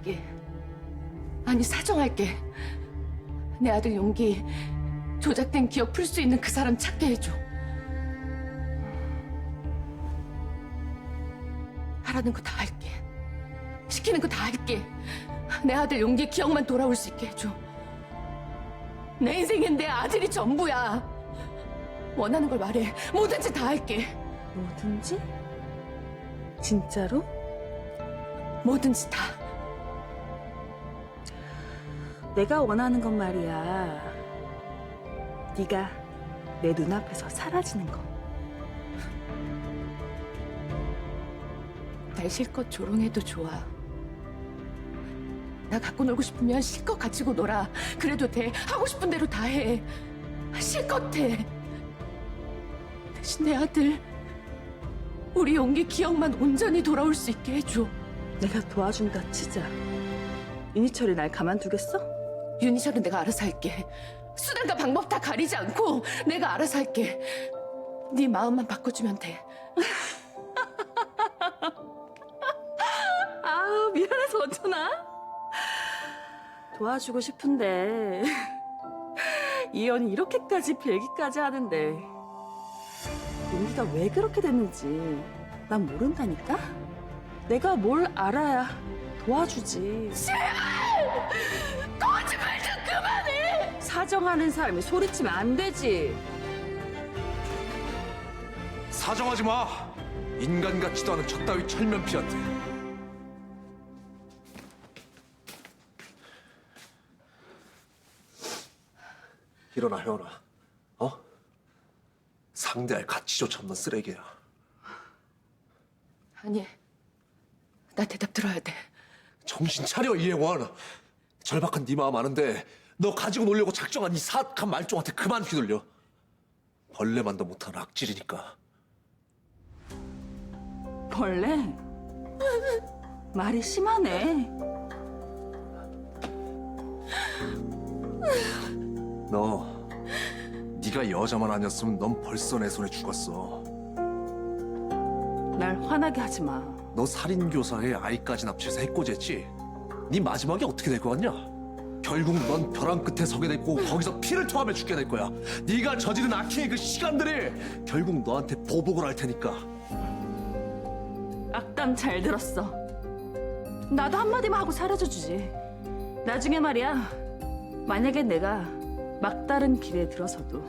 사과할게. 아니, 사정할게. 내 아들 용기 조작된 기억 풀 수 있는 그 사람 찾게 해줘. 하라는 거 다 할게. 시키는 거 다 할게. 내 아들 용기 기억만 돌아올 수 있게 해줘. 내 인생엔 내 아들이 전부야. 원하는 걸 말해. 뭐든지 다 할게. 뭐든지? 진짜로? 뭐든지 다. 내가 원하는 건 말이야. 네가 내 눈앞에서 사라지는 거. 날 실컷 조롱해도 좋아. 나 갖고 놀고 싶으면 실컷 가지고 놀아. 그래도 돼. 하고 싶은 대로 다 해. 실컷 해. 대신 내 아들, 우리 용기 기억만 온전히 돌아올 수 있게 해줘. 내가 도와준다 치자. 윤희철이 날 가만두겠어? 윤희철은 내가 알아서 할게. 수단과 방법 다 가리지 않고 내가 알아서 할게. 네 마음만 바꿔주면 돼. 아, 미안해서 어쩌나? 도와주고 싶은데 이 연이 이렇게까지 빌기까지 하는데 용기가 왜 그렇게 됐는지 난 모른다니까? 내가 뭘 알아야 도와주지. 거짓말 좀 그만해! 사정하는 사람이 소리치면 안 되지. 사정하지 마. 인간 같지도 않은 저 따위 철면피한테. 일어나, 혜원아. 어? 상대할 가치조차 없는 쓰레기야. 아니, 나 대답 들어야 돼. 정신 차려, 이행원. 절박한 네 마음 아는데 너 가지고 놀려고 작정한 이 사악한 말종한테 그만 휘둘려. 벌레만도 못한 악질이니까. 벌레? 말이 심하네. 너 네가 여자만 아니었으면 넌 벌써 내 손에 죽었어. 날 화나게 하지 마. 너 살인교사에 아이까지 납치해서 해코지했지? 네 마지막이 어떻게 될 것 같냐? 결국 넌 벼랑 끝에 서게 될 거고 거기서 피를 토하며 죽게 될 거야. 네가 저지른 악행의 그 시간들이 결국 너한테 보복을 할 테니까. 악담 잘 들었어. 나도 한마디만 하고 사라져주지. 나중에 말이야, 만약에 내가 막다른 길에 들어서도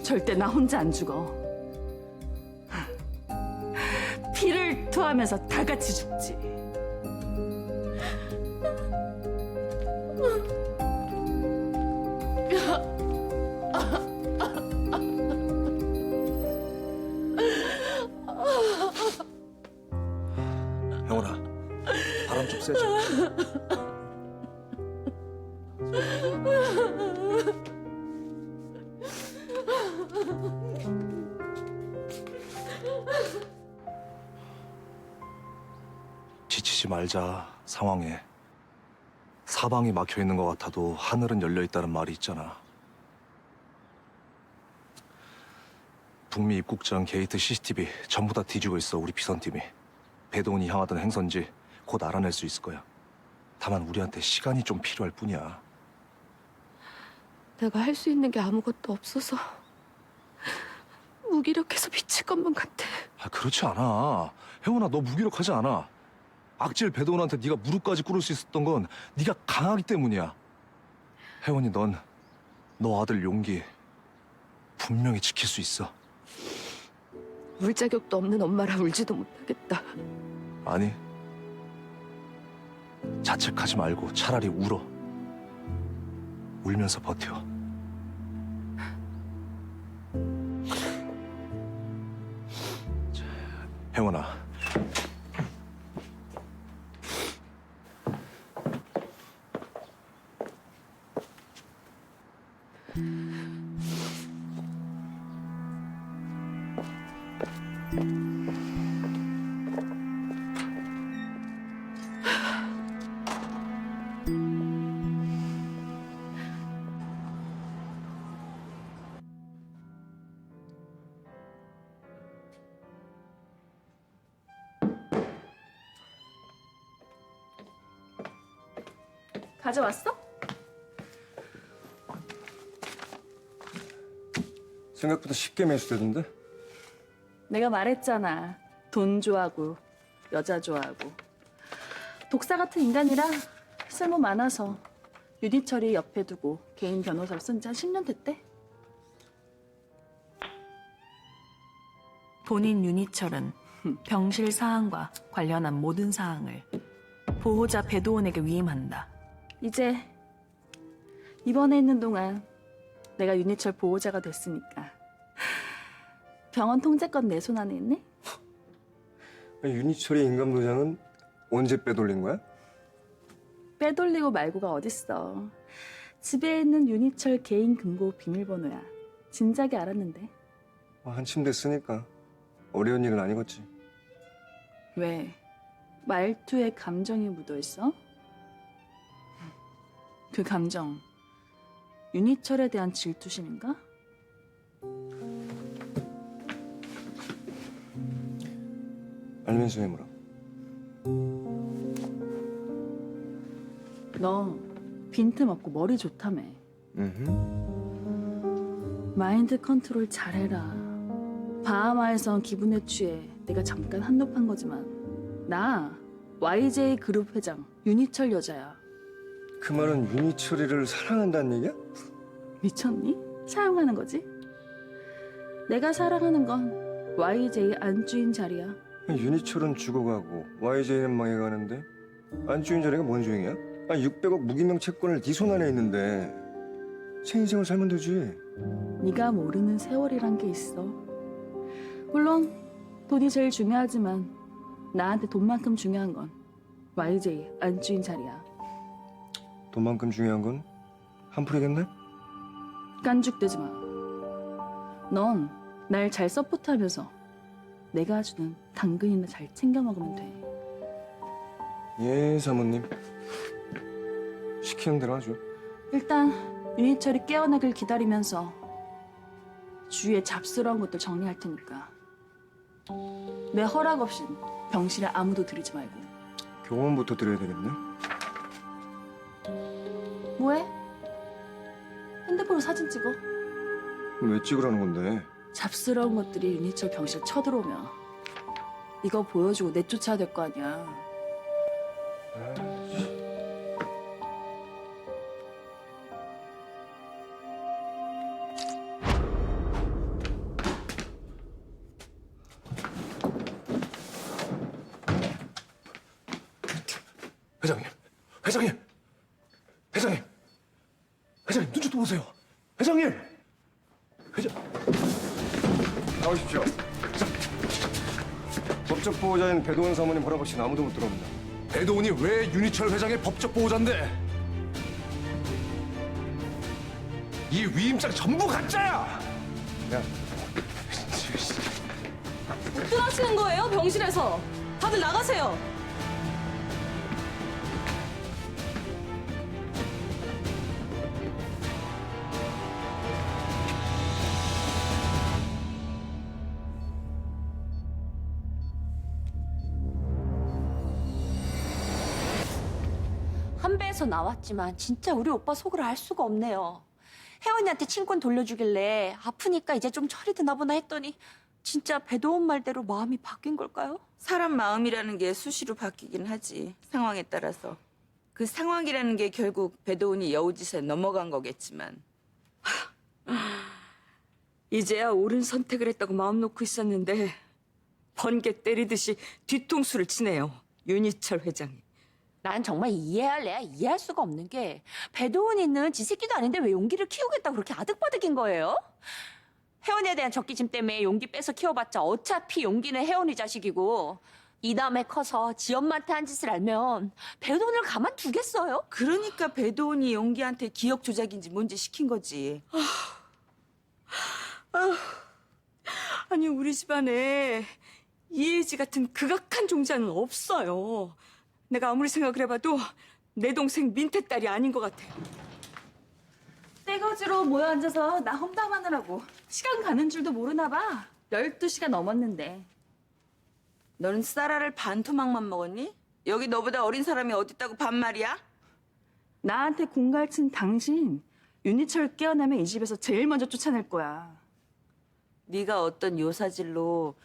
절대 나 혼자 안 죽어. 피를 토하면서 다 같이 죽지. 형원아, 바람 좀 쐬자. 지치지 말자, 상황에. 사방이 막혀 있는 것 같아도 하늘은 열려 있다는 말이 있잖아. 북미 입국장 게이트 CCTV 전부 다 뒤지고 있어, 우리 비선팀이. 배도훈이 향하던 행선지 곧 알아낼 수 있을 거야. 다만 우리한테 시간이 좀 필요할 뿐이야. 내가 할 수 있는 게 아무것도 없어서 무기력해서 미칠 것만 같아. 아, 그렇지 않아. 혜원아, 너 무기력하지 않아. 악질 배도훈한테 네가 무릎까지 꿇을 수 있었던 건 네가 강하기 때문이야. 혜원이 너 아들 용기 분명히 지킬 수 있어. 울 자격도 없는 엄마라 울지도 못하겠다. 아니, 자책하지 말고 차라리 울어. 울면서 버텨. 자, 혜원아. 가져왔어? 생각보다 쉽게 매수되던데? 내가 말했잖아. 돈 좋아하고 여자 좋아하고 독사 같은 인간이라 쓸모 많아서 윤희철이 옆에 두고 개인 변호사로 쓴 지 한 10년 됐대. 본인 윤희철은 병실 사항과 관련한 모든 사항을 보호자 배도원에게 위임한다. 이제 입원해 있는 동안 내가 윤희철 보호자가 됐으니까 병원 통제권 내 손 안에 있네? 윤희철의 인감도장은 언제 빼돌린 거야? 빼돌리고 말고가 어딨어. 집에 있는 윤희철 개인 금고 비밀번호야. 진작에 알았는데. 한참 됐으니까 어려운 일은 아니겠지. 왜? 말투에 감정이 묻어있어? 그 감정 윤희철에 대한 질투심인가? 알면서 왜 물어? 너 빈틈없고 머리 좋다며. 마인드 컨트롤 잘해라. 바하마에선 기분에 취해 내가 잠깐 한눈판 거지만 나 YJ 그룹 회장 윤희철 여자야. 그 말은 윤희철이를 사랑한다는 얘기야? 미쳤니? 사용하는 거지? 내가 사랑하는 건 YJ 안주인 자리야. 윤희철은 죽어가고 YJ는 망해가는데 안주인 자리가 뭔 소용이야? 600억 무기명 채권을 네 손 안에 있는데 새 인생을 살면 되지. 네가 모르는 세월이란 게 있어. 물론 돈이 제일 중요하지만 나한테 돈만큼 중요한 건 YJ 안주인 자리야. 돈만큼 중요한 건 한풀이겠네? 깐죽대지 마. 넌 날 잘 서포트하면서 내가 주는 당근이나 잘 챙겨 먹으면 돼. 예, 사모님. 시키는 대로 하죠. 일단 윤희철이 깨어나길 기다리면서 주위에 잡스러운 것들 정리할 테니까 내 허락 없인 병실에 아무도 들이지 말고. 교원부터 드려야 되겠네. 뭐해? 핸드폰으로 사진 찍어. 왜 찍으라는 건데? 잡스러운 것들이 윤희철 병실 쳐들어오면 이거 보여주고 내쫓아야 될 거 아니야. 회장님, 회장님, 회장님, 회장님 눈 좀 보세요. 회장님, 나오십시오. 법적 보호자인 배도원 사모님 허락 없이 아무도 못 들어옵니다. 배도훈이 왜 윤희철 회장의 법적 보호자인데? 이 위임장 전부 가짜야! 야, 뜨라시는 거예요? 병실에서. 다들 나가세요. 한배에서 나왔지만 진짜 우리 오빠 속을 알 수가 없네요. 혜원이한테 친권 돌려주길래 아프니까 이제 좀 철이 드나 보나 했더니 진짜 배도원 말대로 마음이 바뀐 걸까요? 사람 마음이라는 게 수시로 바뀌긴 하지. 상황에 따라서. 그 상황이라는 게 결국 배도훈이 여우짓에 넘어간 거겠지만. 이제야 옳은 선택을 했다고 마음 놓고 있었는데 번개 때리듯이 뒤통수를 치네요. 윤희철 회장이. 난 정말 이해할래야 이해할 수가 없는 게 배도훈이는 지 새끼도 아닌데 왜 용기를 키우겠다고 그렇게 아득바득인 거예요? 혜원이에 대한 적기심 때문에 용기 빼서 키워봤자 어차피 용기는 혜원이 자식이고 이 다음에 커서 지 엄마한테 한 짓을 알면 배도훈을 가만두겠어요? 그러니까 배도훈이 용기한테 기억 조작인지 뭔지 시킨 거지. 아니 우리 집안에 이혜지 같은 극악한 종자는 없어요. 내가 아무리 생각을 해봐도 내 동생 민태 딸이 아닌 것 같아. 떼거지로 모여 앉아서 나 험담하느라고 시간 가는 줄도 모르나 봐. 12시가 넘었는데. 너는 쌀알을 반토막만 먹었니? 여기 너보다 어린 사람이 어딨다고 반말이야? 나한테 공갈친 당신 윤희철 깨어나면 이 집에서 제일 먼저 쫓아낼 거야. 네가 어떤 요사질로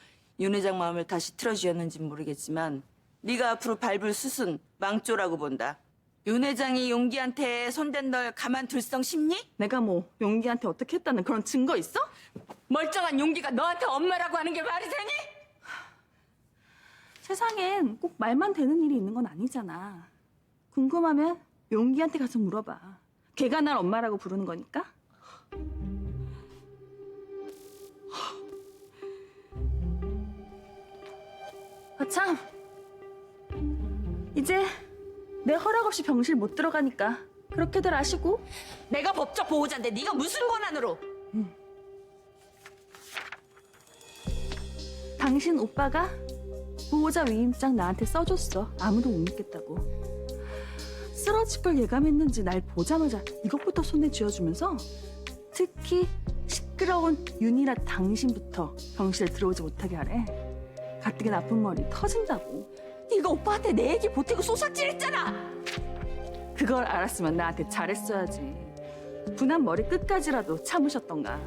윤 회장 마음을 다시 틀어주었는지 모르겠지만 네가 앞으로 밟을 숯은 망조라고 본다. 윤 회장이 용기한테 손댄 널 가만둘 성 싶니? 내가 뭐 용기한테 어떻게 했다는 그런 증거 있어? 멀쩡한 용기가 너한테 엄마라고 하는 게 말이 되니? 세상엔 꼭 말만 되는 일이 있는 건 아니잖아. 궁금하면 용기한테 가서 물어봐. 걔가 날 엄마라고 부르는 거니까. 참. 이제 내 허락 없이 병실 못 들어가니까 그렇게들 아시고. 내가 법적 보호자인데 네가 무슨 권한으로? 당신 오빠가 보호자 위임장 나한테 써줬어. 아무도 못 믿겠다고. 쓰러질 걸 예감했는지 날 보자마자 이것부터 손에 쥐어주면서 특히 시끄러운 윤이라 당신부터 병실에 들어오지 못하게 하래. 가뜩이 나쁜 머리 터진다고. 네가 오빠한테 내 얘기 보태고 쏘삭질했잖아. 그걸 알았으면 나한테 잘했어야지. 분한 머리 끝까지라도 참으셨던가.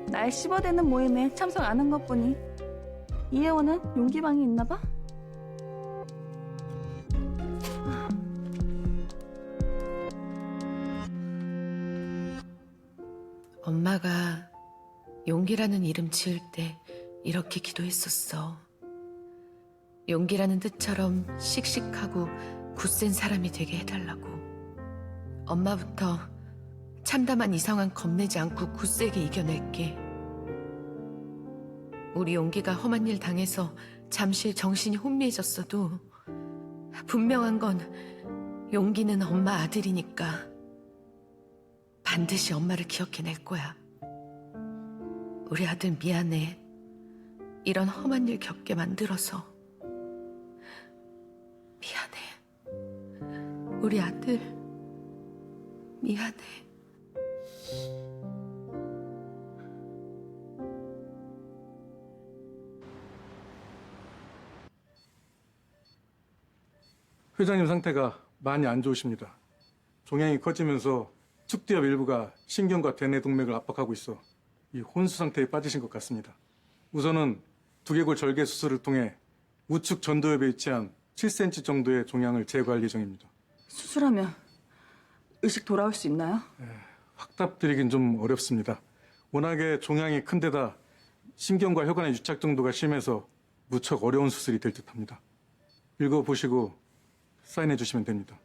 날 씹어대는 모임에 참석 안 한 것뿐이 이혜원은 용기방이 있나 봐? 엄마가 용기라는 이름 지을 때 이렇게 기도했었어. 용기라는 뜻처럼 씩씩하고 굳센 사람이 되게 해달라고. 엄마부터 참담한 이 상황 겁내지 않고 굳세게 이겨낼게. 우리 용기가 험한 일 당해서 잠시 정신이 혼미해졌어도 분명한 건 용기는 엄마 아들이니까 반드시 엄마를 기억해낼 거야. 우리 아들 미안해. 이런 험한 일 겪게 만들어서. 미안해. 우리 아들 미안해. 회장님 상태가 많이 안 좋으십니다. 종양이 커지면서 축두엽 일부가 신경과 대뇌 동맥을 압박하고 있어 이 혼수 상태에 빠지신 것 같습니다. 우선은 두개골 절개 수술을 통해 우측 전두엽에 위치한 7cm 정도의 종양을 제거할 예정입니다. 수술하면 의식 돌아올 수 있나요? 확답드리긴 좀 어렵습니다. 워낙에 종양이 큰 데다 신경과 혈관의 유착 정도가 심해서 무척 어려운 수술이 될 듯합니다. 읽어보시고 사인해 주시면 됩니다.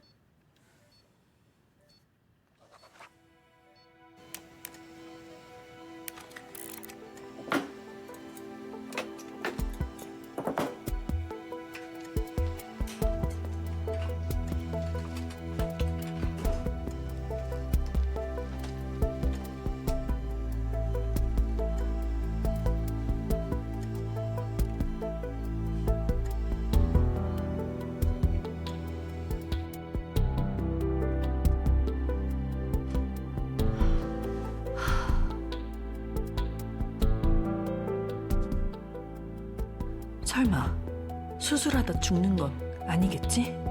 설마 수술하다 죽는 건 아니겠지?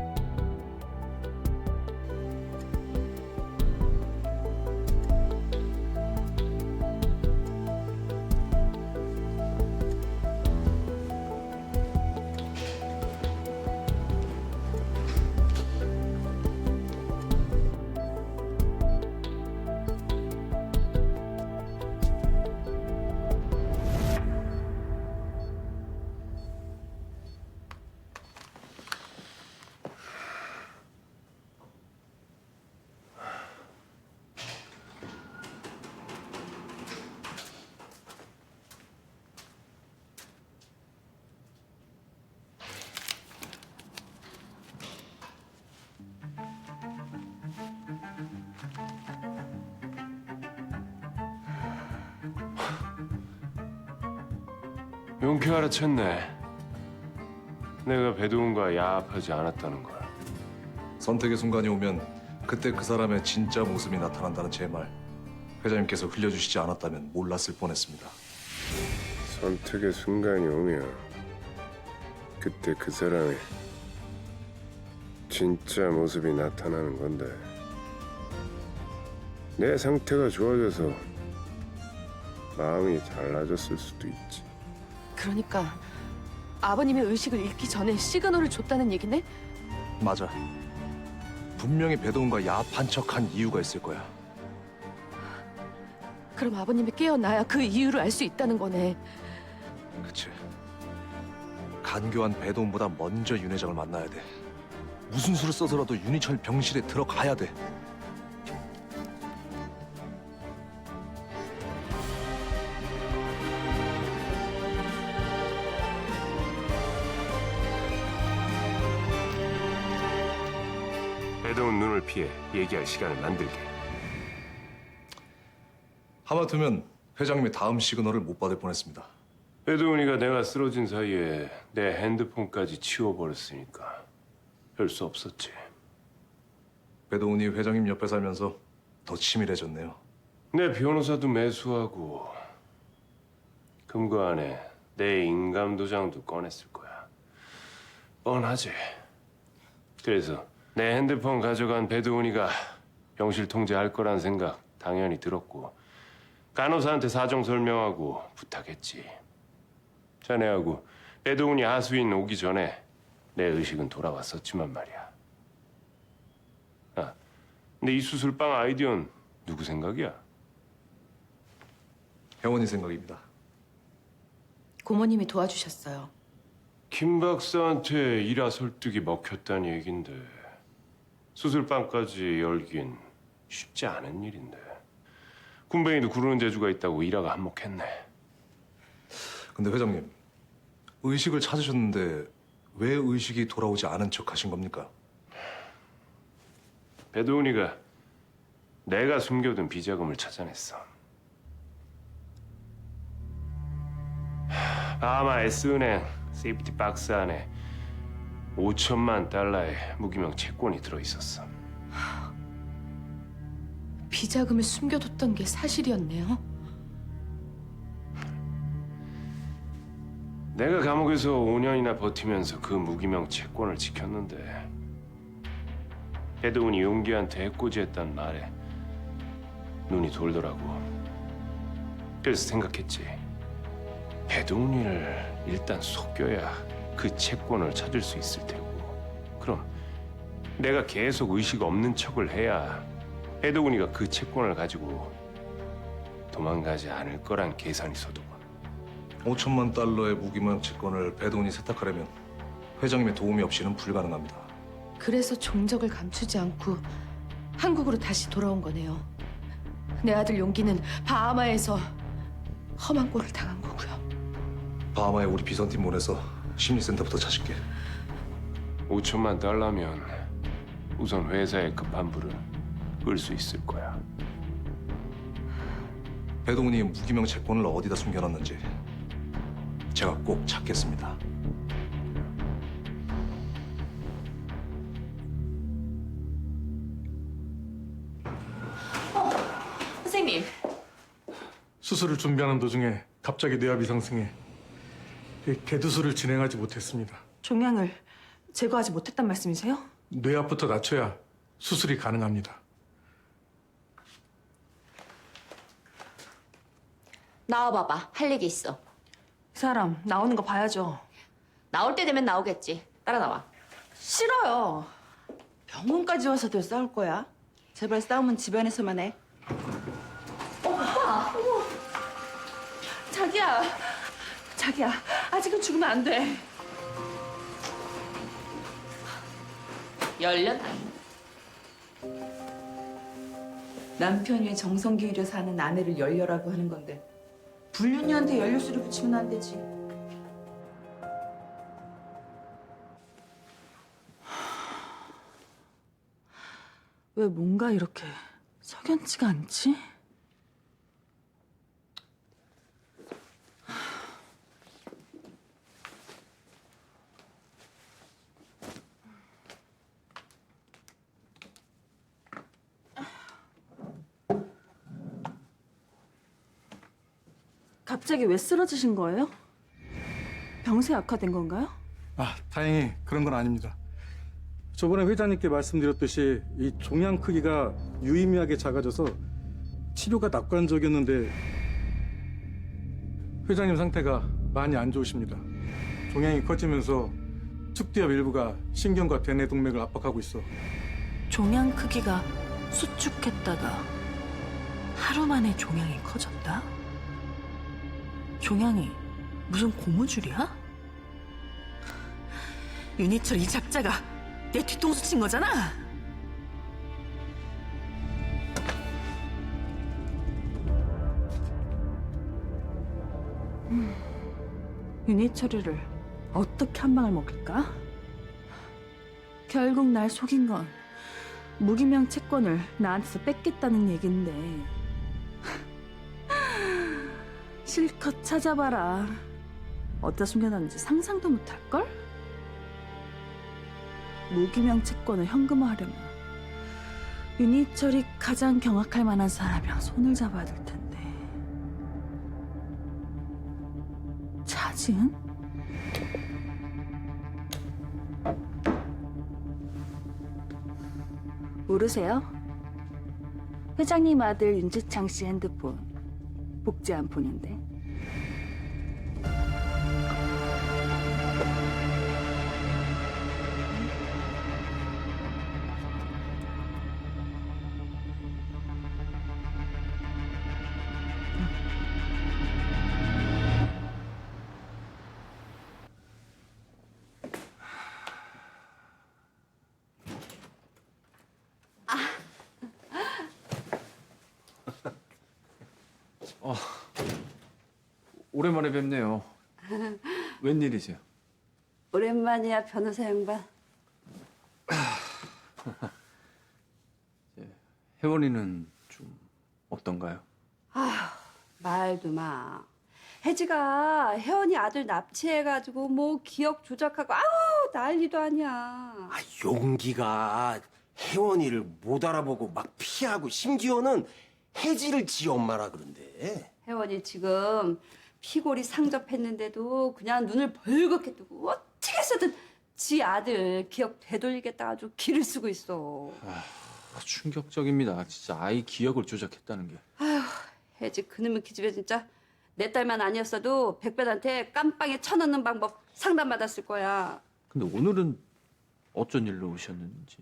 용케 알아챘네. 내가 배도훈과 야합하지 않았다는 걸. 선택의 순간이 오면 그때 그 사람의 진짜 모습이 나타난다는 제 말. 회장님께서 흘려주시지 않았다면 몰랐을 뻔했습니다. 선택의 순간이 오면 그때 그 사람의 진짜 모습이 나타나는 건데 내 상태가 좋아져서 마음이 달라졌을 수도 있지. 그러니까 아버님의 의식을 잃기 전에 시그널을 줬다는 얘기네? 맞아. 분명히 배도훈과 야합한 척한 이유가 있을 거야. 그럼 아버님이 깨어나야 그 이유를 알 수 있다는 거네. 그치. 간교한 배도훈보다 먼저 윤 회장을 만나야 돼. 무슨 수를 써서라도 윤희철 병실에 들어가야 돼. 배도훈 눈을 피해 얘기할 시간을 만들게. 하마터면 회장님의 다음 시그널을 못 받을 뻔했습니다. 배도훈이가 내가 쓰러진 사이에 내 핸드폰까지 치워버렸으니까 별 수 없었지. 배도훈이 회장님 옆에 살면서 더 치밀해졌네요. 내 변호사도 매수하고 금고 안에 내 인감 도장도 꺼냈을 거야. 뻔하지. 그래서 내 핸드폰 가져간 배도훈이가 병실 통제할 거란 생각 당연히 들었고 간호사한테 사정 설명하고 부탁했지. 자네하고 배도훈이 하수인 오기 전에 내 의식은 돌아왔었지만 말이야. 아, 근데 이 수술방 아이디어는 누구 생각이야? 혜원이 생각입니다. 고모님이 도와주셨어요. 김 박사한테 일화 설득이 먹혔다는 얘긴데 수술방까지 열긴 쉽지 않은 일인데 군뱅이도 구르는 재주가 있다고 일화가 한몫했네. 근데 회장님, 의식을 찾으셨는데 왜 의식이 돌아오지 않은 척 하신 겁니까? 배도훈이가 내가 숨겨둔 비자금을 찾아냈어. 아마 S은행 세이프티 박스 안에 5천만 달러의 무기명 채권이 들어있었어. 비자금을 숨겨뒀던 게 사실이었네요. 내가 감옥에서 5년이나 버티면서 그 무기명 채권을 지켰는데 배도훈이 용기한테 해코지했단 말에 눈이 돌더라고. 그래서 생각했지. 배도훈이를 일단 속여야 그 채권을 찾을 수 있을 테고 그럼 내가 계속 의식 없는 척을 해야 배도훈이가 그 채권을 가지고 도망가지 않을 거란 계산이 서더군. 5천만 달러의 무기명 채권을 배도훈이 세탁하려면 회장님의 도움이 없이는 불가능합니다. 그래서 종적을 감추지 않고 한국으로 다시 돌아온 거네요. 내 아들 용기는 바하마에서 험한 꼴을 당한 거고요. 바하마에 우리 비선팀 보내서 심리센터부터 찾을게. 5천만 달러면 우선 회사의 급한 불을 끌 수 있을 거야. 배도훈이 무기명 채권을 어디다 숨겨놨는지 제가 꼭 찾겠습니다. 선생님, 수술을 준비하는 도중에 갑자기 뇌압이 상승해 개두술을 진행하지 못했습니다. 종양을 제거하지 못했단 말씀이세요? 뇌압부터 낮춰야 수술이 가능합니다. 나와봐봐. 할 얘기 있어. 이 사람 나오는 거 봐야죠. 나올 때 되면 나오겠지. 따라 나와. 싫어요. 병원까지 와서도 싸울 거야? 제발 싸움은 집안에서만 해. 자기야, 아직은 죽으면 안 돼. 열렸다. 남편 위에 정성 기울여 사는 아내를 열려라고 하는 건데 불륜이한테 연료수를 붙이면 안 되지. 왜 뭔가 이렇게 석연치가 않지? 갑자기 왜 쓰러지신 거예요? 병세 악화된 건가요? 아, 다행히 그런 건 아닙니다. 저번에 회장님께 말씀드렸듯이 이 종양 크기가 유의미하게 작아져서 치료가 낙관적이었는데 회장님 상태가 많이 안 좋으십니다. 종양이 커지면서 축두엽 일부가 신경과 대뇌 동맥을 압박하고 있어. 종양 크기가 수축했다가 하루 만에 종양이 커졌다? 종양이 무슨 고무줄이야? 윤희철 이 작자가 내 뒤통수 친 거잖아? 윤희철이를 어떻게 한 방을 먹일까? 결국 날 속인 건 무기명 채권을 나한테서 뺏겠다는 얘긴데 실컷 찾아봐라. 어디다 숨겨놨는지 상상도 못할걸? 무기명 채권을 현금화하려면 윤희철이 가장 경악할 만한 사람이랑 손을 잡아야 될 텐데. 차지은? 모르세요? 회장님 아들 윤지창 씨 핸드폰 복제 안 보는데. 오랜만에 뵙네요. 웬일이세요? 오랜만이야, 변호사 양반. 혜원이는 좀 어떤가요? 말도 마. 혜지가 혜원이 아들 납치해가지고 뭐 기억 조작하고 아우 난리도 아니야. 용기가 혜원이를 못 알아보고 막 피하고 심지어는 혜지를 지 엄마라 그런데. 혜원이 지금 피골이 상접했는데도 그냥 눈을 벌겋게 뜨고 어떻게 해서든 지 아들 기억 되돌리겠다 아주 기를 쓰고 있어. 충격적입니다. 진짜 아이 기억을 조작했다는 게. 혜지 그놈의 기집애 진짜 내 딸만 아니었어도 백배한테 깜빵에 쳐넣는 방법 상담받았을 거야. 근데 오늘은 어쩐 일로 오셨는지.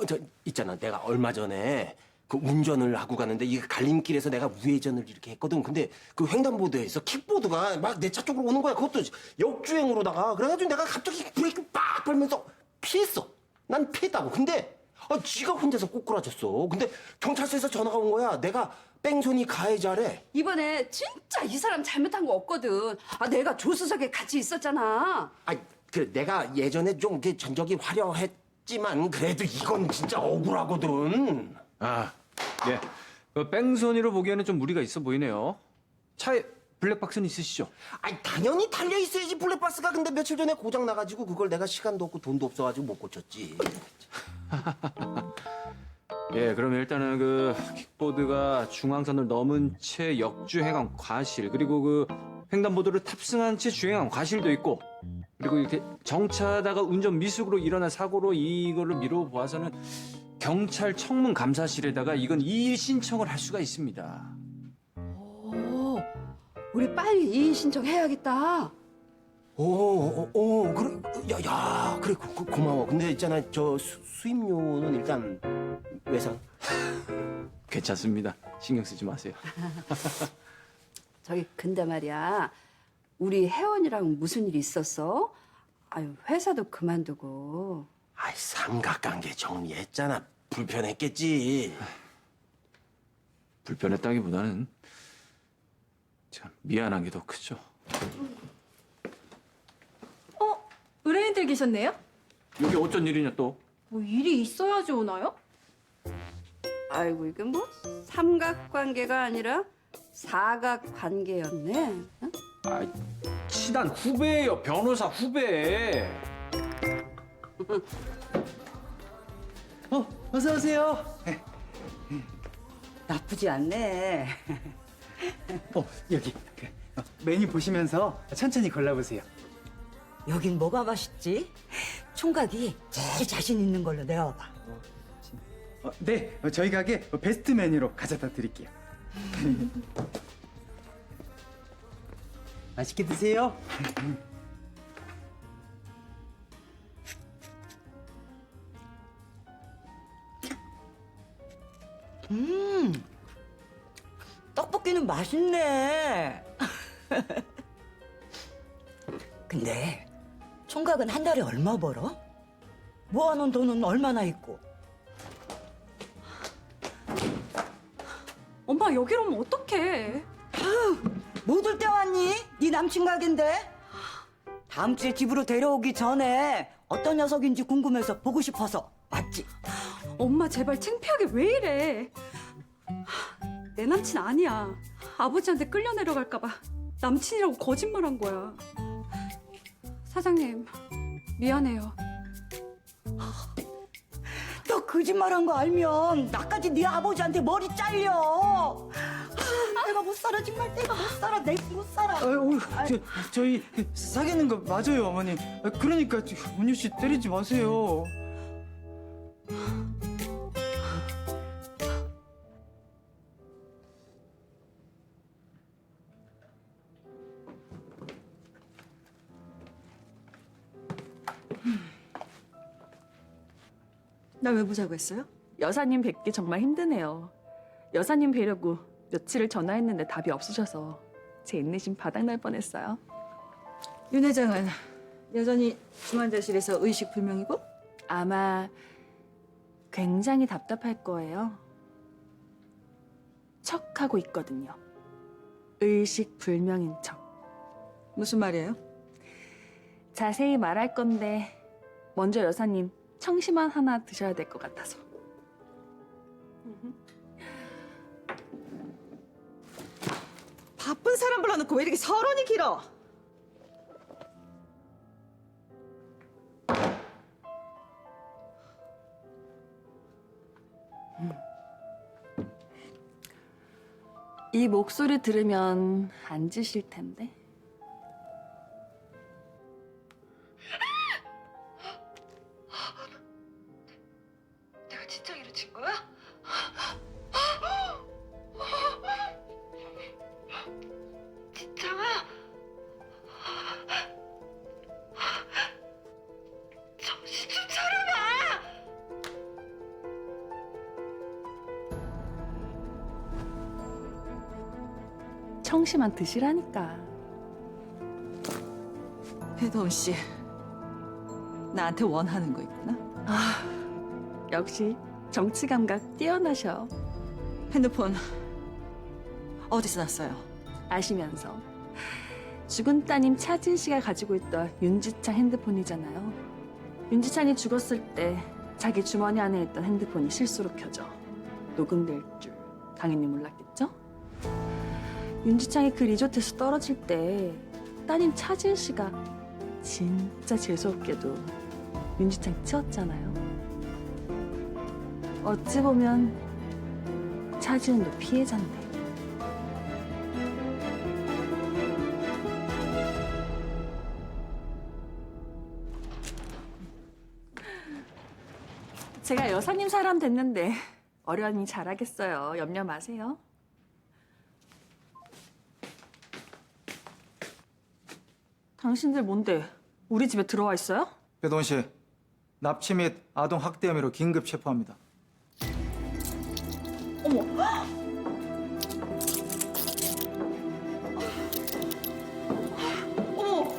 저 있잖아. 내가 얼마 전에 그 운전을 하고 가는데 이 갈림길에서 내가 우회전을 이렇게 했거든. 근데 그 횡단보도에서 킥보드가 막 내 차 쪽으로 오는 거야. 그것도 역주행으로다가. 그래가지고 내가 갑자기 브레이크 빡 밟으면서 피했어. 난 피했다고. 근데 지가 혼자서 꼬꾸라졌어. 근데 경찰서에서 전화가 온 거야. 내가 뺑소니 가해자래. 이번에 진짜 이 사람 잘못한 거 없거든. 내가 조수석에 같이 있었잖아. 그래 내가 예전에 좀 이렇게 전적이 화려했지만 그래도 이건 진짜 억울하거든. 예. 그 뺑소니로 보기에는 좀 무리가 있어 보이네요. 차에 블랙박스는 있으시죠? 당연히 달려 있어야지 블랙박스가. 근데 며칠 전에 고장 나가지고 그걸 내가 시간도 없고 돈도 없어가지고 못 고쳤지. 예, 그럼 일단은 그 킥보드가 중앙선을 넘은 채 역주행한 과실, 그리고 그 횡단보도를 탑승한 채 주행한 과실도 있고, 그리고 이렇게 정차하다가 운전 미숙으로 일어난 사고로 이거를 미뤄 보아서는 경찰 청문 감사실에다가 이건 이의 신청을 할 수가 있습니다. 우리 빨리 이의 신청해야겠다. 그래, 그래, 고마워. 근데 있잖아, 저 수임료는 일단 외상. 괜찮습니다. 신경 쓰지 마세요. 저기 근데 말이야, 우리 혜원이랑 무슨 일 있었어? 회사도 그만두고. 삼각관계 정리했잖아. 불편했겠지. 불편했다기보다는 참 미안한 게 더 크죠. 의뢰인들 계셨네요? 여기 어쩐 일이냐 또? 뭐 일이 있어야지 오나요? 아이고 이게 뭐 삼각관계가 아니라 사각관계였네. 응? 친한 후배예요. 변호사 후배. 어서 오세요. 나쁘지 않네. 여기 메뉴 보시면서 천천히 골라보세요. 여긴 뭐가 맛있지? 총각이 제일 자신 있는 걸로 내와봐. 네, 저희 가게 베스트 메뉴로 가져다 드릴게요. 맛있게 드세요. 떡볶이는 맛있네. 근데 총각은 한 달에 얼마 벌어? 모아놓은 돈은 얼마나 있고? 엄마 여기로 오면 어떡해? 못 올 때 왔니? 네 남친 가게인데? 다음 주에 집으로 데려오기 전에 어떤 녀석인지 궁금해서 보고 싶어서 왔지. 엄마 제발 창피하게 왜 이래? 내 남친 아니야. 아버지한테 끌려 내려갈까 봐 남친이라고 거짓말한 거야. 사장님 미안해요. 너 거짓말한 거 알면 나까지 네 아버지한테 머리 잘려. 내가 못 살아 정말 내가 못 살아 내가 못 살아. 저희 사귀는 거 맞아요, 어머님. 그러니까 은유 씨 때리지 마세요. 나 왜 보자고 했어요? 여사님 뵙기 정말 힘드네요. 여사님 뵈려고 며칠을 전화했는데 답이 없으셔서 제 인내심 바닥날 뻔했어요. 윤 회장은 여전히 중환자실에서 의식불명이고? 아마 굉장히 답답할 거예요. 척하고 있거든요. 의식불명인 척. 무슨 말이에요? 자세히 말할 건데 먼저 여사님 청심환 하나 드셔야 될 것 같아서. 바쁜 사람 불러놓고 왜 이렇게 서론이 길어? 이 목소리 들으면 앉으실 텐데. 내가 진짜 이러친 거야? 진짜가? 정신 좀 차려봐! 청심환 드시라니까. 배도훈 씨, 나한테 원하는 거 있구나? 역시 정치 감각 뛰어나셔. 핸드폰 어디서 났어요? 아시면서. 죽은 따님 차진 씨가 가지고 있던 윤지창 핸드폰이잖아요. 윤지창이 죽었을 때 자기 주머니 안에 있던 핸드폰이 실수로 켜져 녹음될 줄 당연히 몰랐겠죠? 윤지창이 그 리조트에서 떨어질 때 따님 차진 씨가 진짜 재수없게도 윤지창 치웠잖아요. 어찌 보면 차진도 피해자인데. 제가 여사님 사람 됐는데 어련히 잘하겠어요. 염려 마세요. 당신들 뭔데 우리 집에 들어와 있어요? 배도훈 씨, 납치 및 아동 학대 혐의로 긴급 체포합니다. 어머. 어머.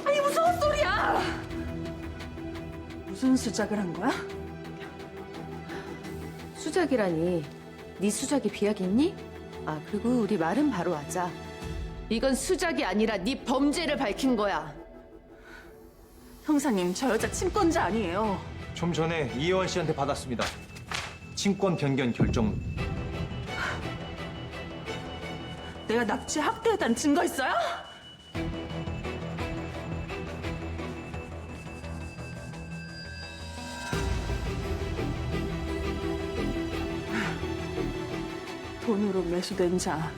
아니 무슨 헛소리야? 무슨 수작을 한 거야? 수작이라니. 네 수작이 비약있니? 아, 그리고 우리 말은 바로 하자. 이건 수작이 아니라 네 범죄를 밝힌 거야. 형사님, 저 여자 친권자 아니에요. 좀 전에 이혜원 씨한테 받았습니다. 친권 변경 결정문. 내가 납치 학대했다는 증거 있어요? 돈으로 매수된 자,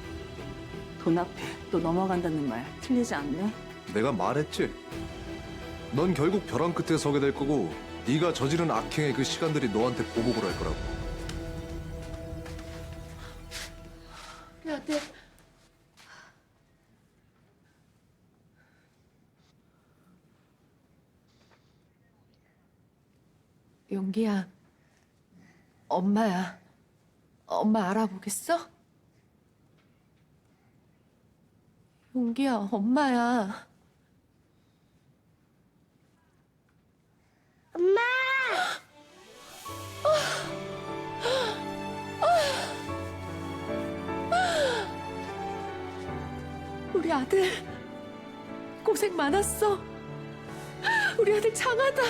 돈 앞에 또 넘어간다는 말 틀리지 않네. 내가 말했지. 넌 결국 벼랑 끝에 서게 될 거고 네가 저지른 악행의 그 시간들이 너한테 보복을 할 거라고. 우리 아들. 용기야, 엄마야. 엄마 알아보겠어? 용기야, 엄마야. 엄마! 우리 아들 고생 많았어. 우리 아들 장하다.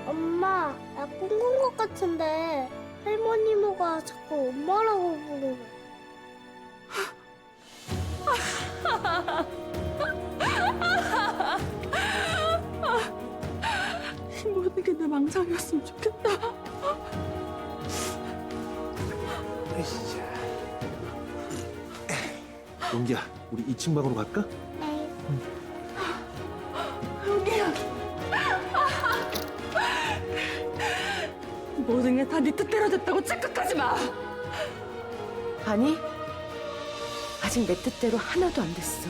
엄마, 나 꿈 꾼 것 같은데 할머니 모가 자꾸 엄마라고 부르네. 이 모든 게 내 망상이었으면 좋겠다. 용기야, 우리 2층 방으로 갈까? 용기야. 모든 게 다 네 뜻대로 됐다고 착각하지 마. 아니, 아직 내 뜻대로 하나도 안 됐어.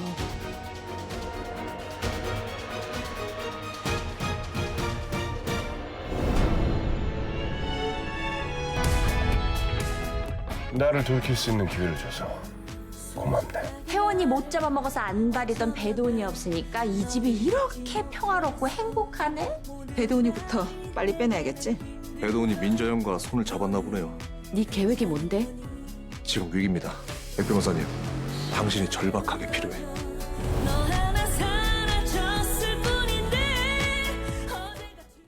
나를 돌킬 수 있는 기회를 줘서 고맙네. 혜원이 못 잡아먹어서 안달이던 배도은이 없으니까 이 집이 이렇게 평화롭고 행복하네. 배도은이부터 빨리 빼내야겠지? 배도훈이 민저형과 손을 잡았나 보네요. 네 계획이 뭔데? 지금 위기입니다. 백 변호사님, 당신이 절박하게 필요해.